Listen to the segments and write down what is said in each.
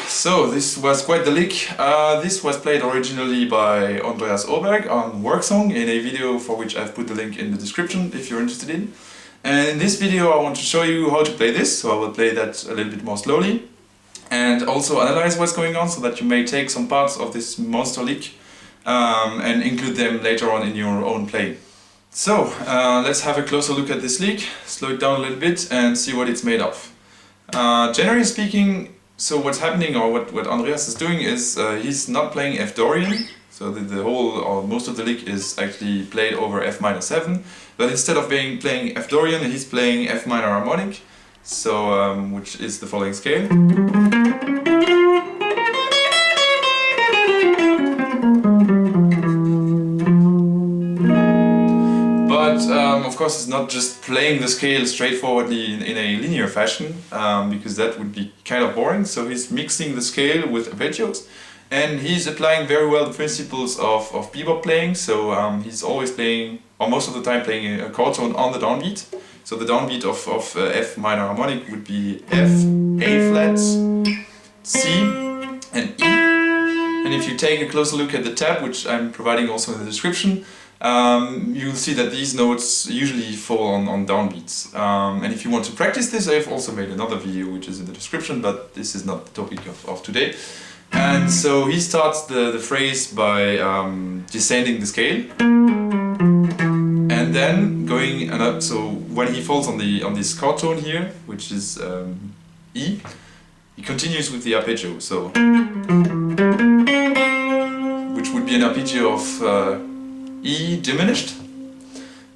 So this was quite the lick. This was played originally by Andreas Oberg on Worksong in a video for which I've put the link in the description if you're interested in. And in this video I want to show you how to play this, so I will play that a little bit more slowly and also analyze what's going on so that you may take some parts of this monster lick and include them later on in your own play. So let's have a closer look at this lick, slow it down a little bit and see what it's made of. Generally speaking, so what's happening, or what Andreas is doing, is he's not playing F Dorian, so the whole or most of the lick is actually played over F minor 7, but instead of playing F Dorian, he's playing F minor harmonic, so which is the following scale. Of course, it's not just playing the scale straightforwardly in a linear fashion, because that would be kind of boring. So he's mixing the scale with arpeggios, and he's applying very well the principles of bebop playing. So he's always playing, or most of the time playing a chord tone on the downbeat. So the downbeat of F minor harmonic would be F, A flat, C, and E. And if you take a closer look at the tab, which I'm providing also in the description, you'll see that these notes usually fall on downbeats. And if you want to practice this, I've also made another video which is in the description, but this is not the topic of today. And so he starts the phrase by descending the scale and then going up. So when he falls on this chord tone here, which is E, he continues with the arpeggio. So which would be an arpeggio of E diminished.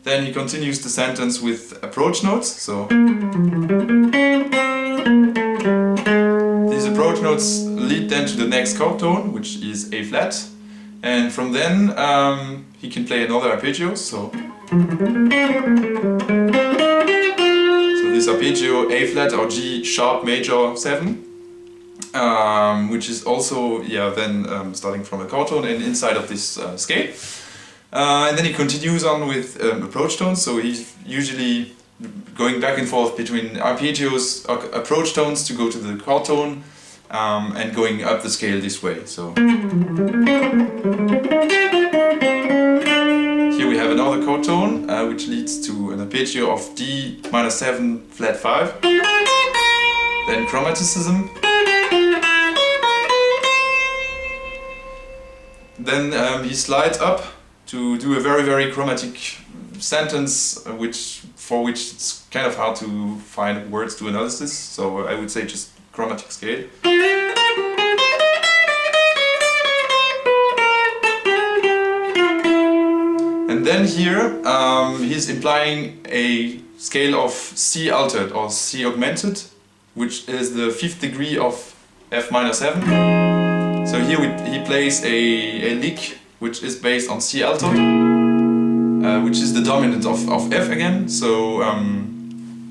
Then he continues the sentence with approach notes. So these approach notes lead then to the next chord tone, which is A flat, and from then he can play another arpeggio. So this arpeggio A flat or G sharp major 7, which is also then starting from a chord tone and inside of this scale. And then he continues on with approach tones, so he's usually going back and forth between arpeggios, approach tones to go to the chord tone, and going up the scale this way. So here we have another chord tone, which leads to an arpeggio of D minor 7 flat 5, then chromaticism. Then he slides up to do a very, very chromatic sentence, for which it's kind of hard to find words to analysis, so I would say just chromatic scale. And then here he's implying a scale of C altered or C augmented, which is the 5th degree of F minor 7. So here he plays a lick which is based on C altered, which is the dominant of F again. So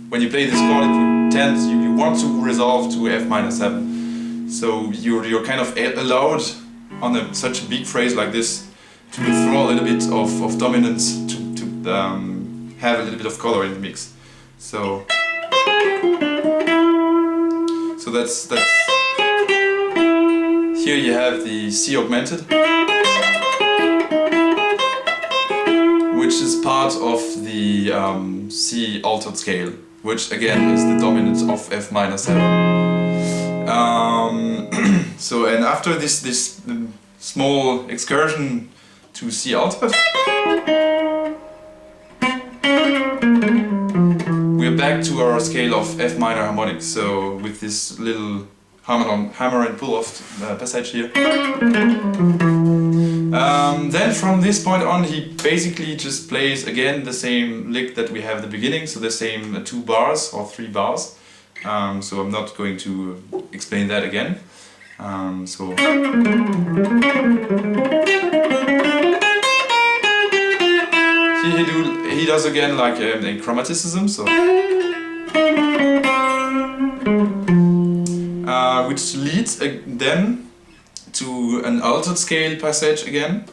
when you play this chord, it would tend, you want to resolve to F minor 7. So you're kind of allowed on such a big phrase like this to throw a little bit of dominance to have a little bit of color in the mix. So that's here you have the C augmented, which is part of the C altered scale, which again is the dominant of F minor 7. So and after this small excursion to C altered, we're back to our scale of F minor harmonic. So with this little hammer and pull off passage here. Then from this point on he basically just plays again the same lick that we have at the beginning, so the same 2 bars or 3 bars. So I'm not going to explain that again. So here he does again like a chromaticism. So which leads then to an altered scale passage again,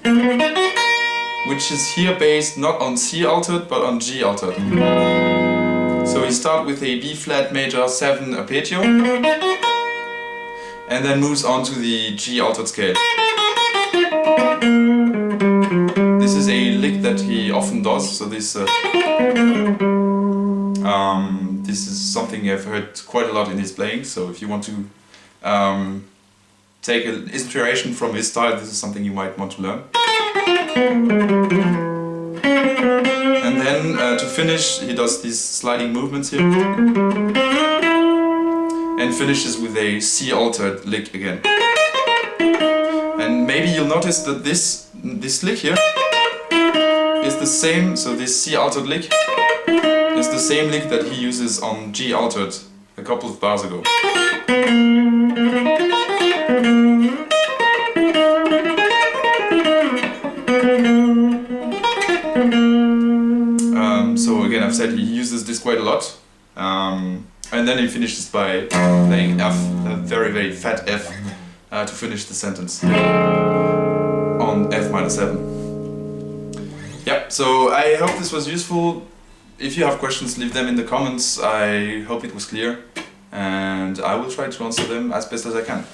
which is here based not on C altered but on G altered. So we start with a B flat major 7 arpeggio and then moves on to the G altered scale. This is a lick that he often does, so this is something I've heard quite a lot in his playing, so if you want to take an inspiration from his style, this is something you might want to learn. And then to finish, he does these sliding movements here and finishes with a C altered lick again. And maybe you'll notice that this lick here is the same, so this C altered lick is the same lick that he uses on G altered a couple of bars ago. So again, I've said he uses this quite a lot, and then he finishes by playing F, a very, very fat F, to finish the sentence on F minor 7. Yeah, so I hope this was useful. If you have questions, leave them in the comments. I hope it was clear, and I will try to answer them as best as I can.